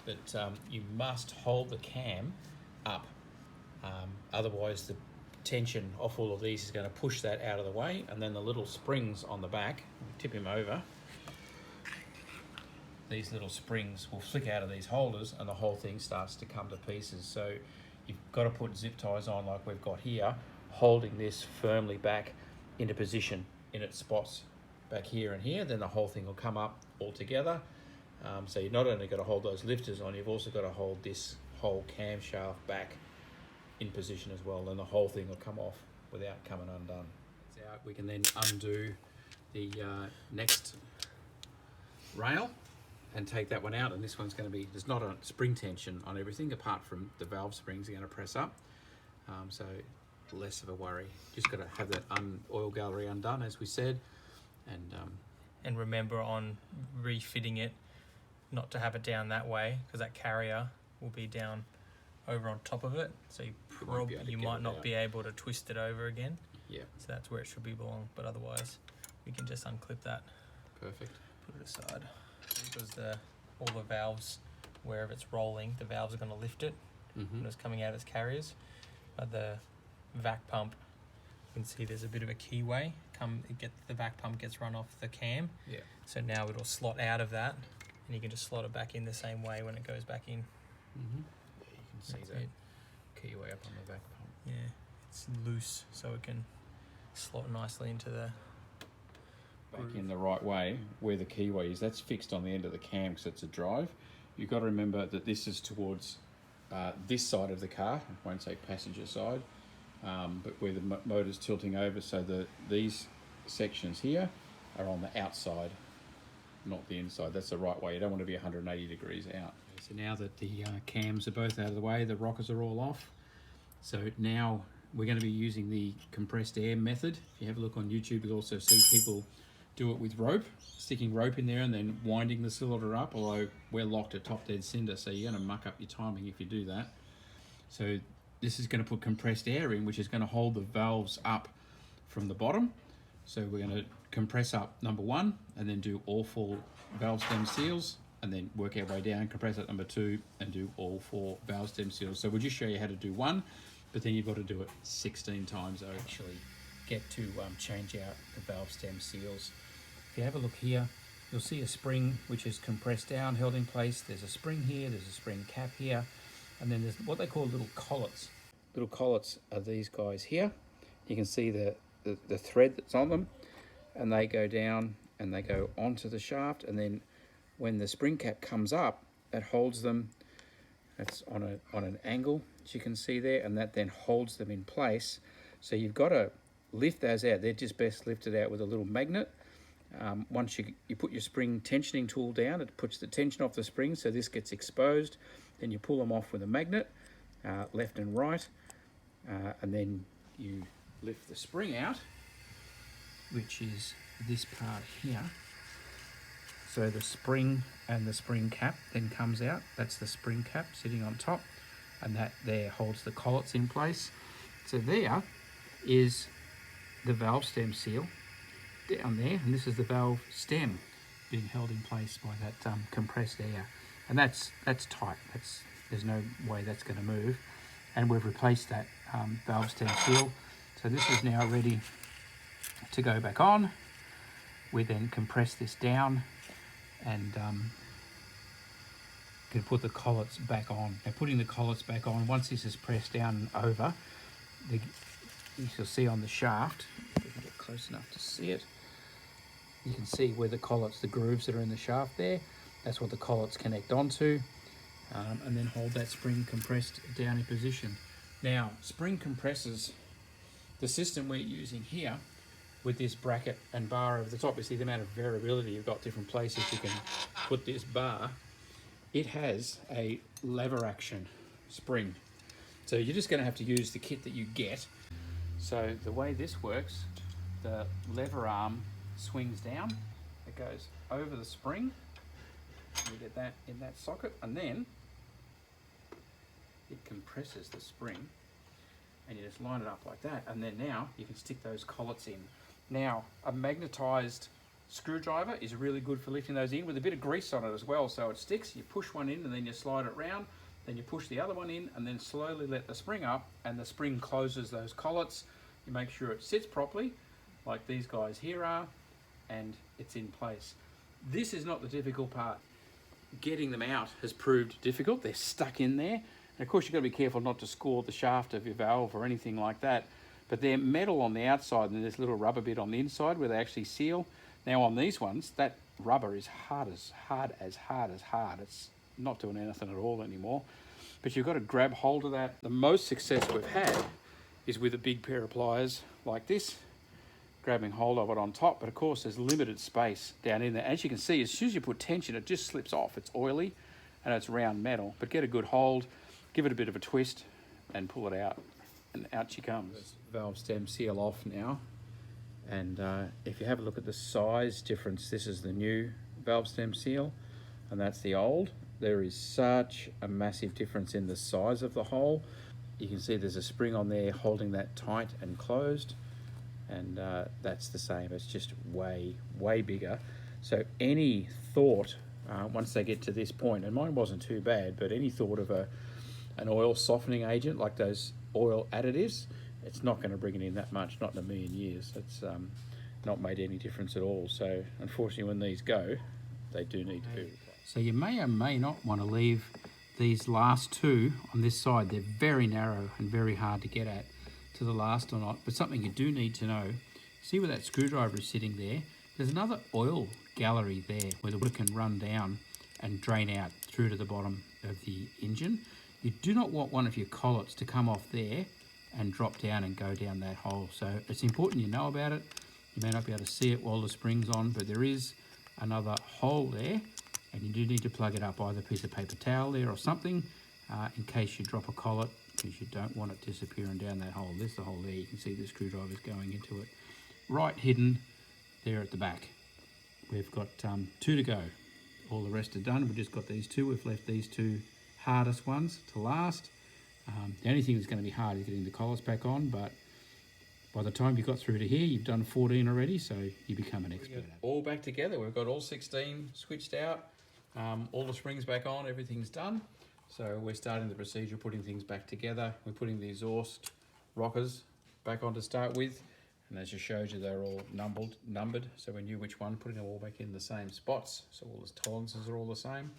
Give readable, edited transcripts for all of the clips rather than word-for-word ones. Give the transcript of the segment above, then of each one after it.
but you must hold the cam up. Otherwise the tension off all of these is going to push that out of the way, and then the little springs on the back, tip him over, these little springs will flick out of these holders and the whole thing starts to come to pieces. So you've got to put zip ties on like we've got here, holding this firmly back into position in its spots back here and here, then the whole thing will come up all together. So you've not only got to hold those lifters on, you've also got to hold this whole camshaft back in position as well, then the whole thing will come off without coming undone. So we can then undo the next rail and take that one out, and this one's going to be, there's not a spring tension on everything apart from the valve springs are going to press up, so less of a worry. Just got to have that oil gallery undone as we said, and remember on refitting it not to have it down that way, because that carrier will be down over on top of it, so you might not be able to twist it over again. Yeah. So that's where it should be belong, but otherwise we can just unclip that. Perfect. Put it aside. Because all the valves, wherever it's rolling, the valves are going to lift it when it's coming out as carriers. But the vac pump, you can see there's a bit of a keyway. The vac pump gets run off the cam. Yeah. So now it'll slot out of that, and you can just slot it back in the same way when it goes back in. Yeah, you can see that keyway up on the vac pump. Yeah, it's loose, so it can slot nicely into the back in the right way where the keyway is. That's fixed on the end of the cam because it's a drive. You've got to remember that this is towards this side of the car. I won't say passenger side, but where the motor's tilting over, so these sections here are on the outside, not the inside. That's the right way. You don't want to be 180 degrees out. So now that the cams are both out of the way, the rockers are all off. So now we're going to be using the compressed air method. If you have a look on YouTube, you'll also see people do it with rope, sticking rope in there and then winding the cylinder up, although we're locked at top dead center, so you're going to muck up your timing if you do that. So this is going to put compressed air in, which is going to hold the valves up from the bottom. So we're going to compress up number 1 and then do all 4 valve stem seals, and then work our way down, compress up number 2 and do all 4 valve stem seals. So we'll just show you how to do 1, but then you've got to do it 16 times to actually get to change out the valve stem seals. If you have a look here, you'll see a spring which is compressed down, held in place. There's a spring here, there's a spring cap here, and then there's what they call little collets. Little collets are these guys here. You can see the thread that's on them, and they go down and they go onto the shaft, and then when the spring cap comes up, it holds them. That's on an angle, as you can see there, and that then holds them in place. So you've got to lift those out. They're just best lifted out with a little magnet. Once you put your spring tensioning tool down, it puts the tension off the spring, so this gets exposed. Then you pull them off with a magnet, left and right, and then you lift the spring out, which is this part here. So the spring and the spring cap then comes out. That's the spring cap sitting on top, and that there holds the collets in place. So there is the valve stem seal down there, and this is the valve stem being held in place by that compressed air, and that's tight. There's no way that's going to move, and we've replaced that valve stem seal. So this is now ready to go back on. We then compress this down and can put the collets back on. Now putting the collets back on, once this is pressed down and over, you shall see on the shaft, if we can get close enough to see it, you can see where the collets, the grooves that are in the shaft there, that's what the collets connect onto, and then hold that spring compressed down in position. Now, spring compressors, the system we're using here with this bracket and bar over the top, you see the amount of variability. You've got different places you can put this bar. It has a lever action spring. So you're just going to have to use the kit that you get. So the way this works, the lever arm swings down, it goes over the spring, you get that in that socket, and then it compresses the spring, and you just line it up like that, and then now you can stick those collets in. Now, a magnetized screwdriver is really good for lifting those in with a bit of grease on it as well, so it sticks. You push one in and then you slide it round, then you push the other one in and then slowly let the spring up, and the spring closes those collets. You make sure it sits properly like these guys here are, and it's in place. This is not the difficult part. Getting them out has proved difficult. They're stuck in there, and of course you've got to be careful not to score the shaft of your valve or anything like that, but they're metal on the outside and there's a little rubber bit on the inside where they actually seal. Now on these ones, that rubber is hard. It's not doing anything at all anymore. But you've got to grab hold of that. The most success we've had is with a big pair of pliers like this, grabbing hold of it on top. But of course there's limited space down in there. As you can see, as soon as you put tension, it just slips off. It's oily and it's round metal. But get a good hold, give it a bit of a twist and pull it out. And out she comes. Valve stem seal off now. And if you have a look at the size difference, this is the new valve stem seal and that's the old. There is such a massive difference in the size of the hole. You can see there's a spring on there holding that tight and closed, and that's the same. It's just way bigger. So any thought, once they get to this point, and mine wasn't too bad, but any thought of an oil softening agent like those oil additives, it's not going to bring it in that much, not in a million years. It's not made any difference at all. So unfortunately when these go, they do need to be replaced. So you may or may not want to leave these last two on this side. They're very narrow and very hard to get at to the last or not, but something you do need to know, see where that screwdriver is sitting there? There's another oil gallery there where the water can run down and drain out through to the bottom of the engine. You do not want one of your collets to come off there and drop down and go down that hole. So it's important you know about it. You may not be able to see it while the spring's on, but there is another hole there, and you do need to plug it up, either a piece of paper towel there or something, in case you drop a collet, because you don't want it disappearing down that hole. There's the hole there. You can see the screwdriver's going into it. Right hidden there at the back. We've got 2 to go. All the rest are done. We've just got these 2. We've left these 2 hardest ones to last. The only thing that's going to be hard is getting the collets back on, but by the time you got through to here, you've done 14 already, so you become an expert. All back together. We've got all 16 switched out, all the springs back on, everything's done. So we're starting the procedure, putting things back together. We're putting the exhaust rockers back on to start with, and as I showed you, they're all numbered, so we knew which one, putting them all back in the same spots, so all the tolerances are all the same.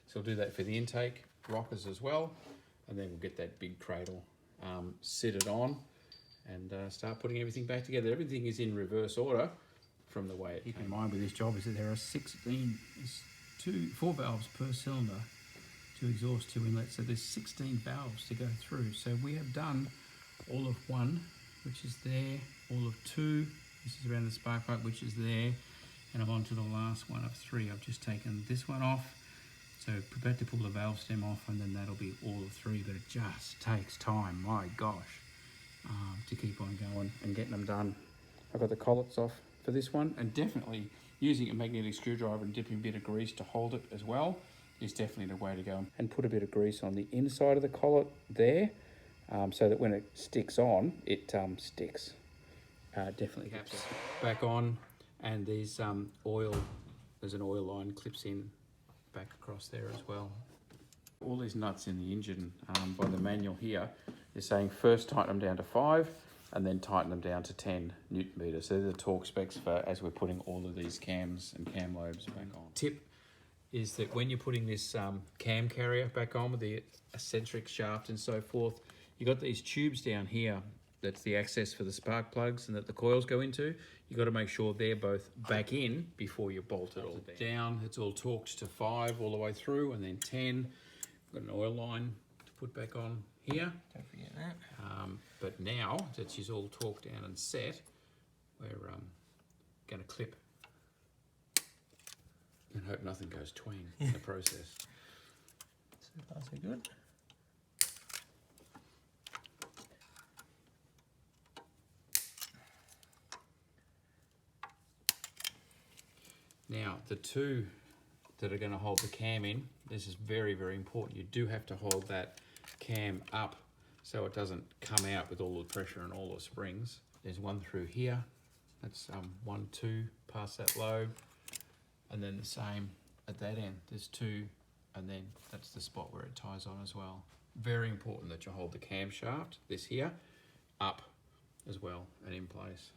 So we'll do that for the intake rockers as well, and then we'll get that big cradle sitted on and start putting everything back together. Everything is in reverse order from the way it came. Keep in mind with this job is that there are 4 valves per cylinder, 2 exhaust, 2 inlets, so there's 16 valves to go through. So we have done all of 1, which is there, all of 2, this is around the spark plug, which is there, and I'm on to the last one of 3. I've just taken this one off, so prepare to pull the valve stem off, and then that'll be all of 3, but it just takes time, my gosh, to keep on going and getting them done. I've got the collets off for this one, and definitely using a magnetic screwdriver and dipping a bit of grease to hold it as well is definitely the way to go. And put a bit of grease on the inside of the collet there, so that when it sticks on, it sticks. Definitely helps. Back on, and these there's an oil line clips in back across there as well. All these nuts in the engine, by the manual here, is saying first tighten them down to 5 and then tighten them down to 10 Newton meters. So they're the torque specs for as we're putting all of these cams and cam lobes back on. Tip is that when you're putting this cam carrier back on with the eccentric shaft and so forth, you've got these tubes down here. That's the access for the spark plugs and that the coils go into. You've got to make sure they're both back in before you bolt it all down. It's all torqued to 5 all the way through, and then 10. Got an oil line to put back on here. Don't forget that. But now that she's all torqued down and set, we're going to clip and hope nothing goes tween in the process. So far so good. Now, the 2 that are going to hold the cam in, this is very, very important. You do have to hold that cam up so it doesn't come out with all the pressure and all the springs. There's one through here, That's 1, 2 past that lobe, and then the same at that end. There's 2, and then that's the spot where it ties on as well. Very important that you hold the camshaft, this here, up as well and in place.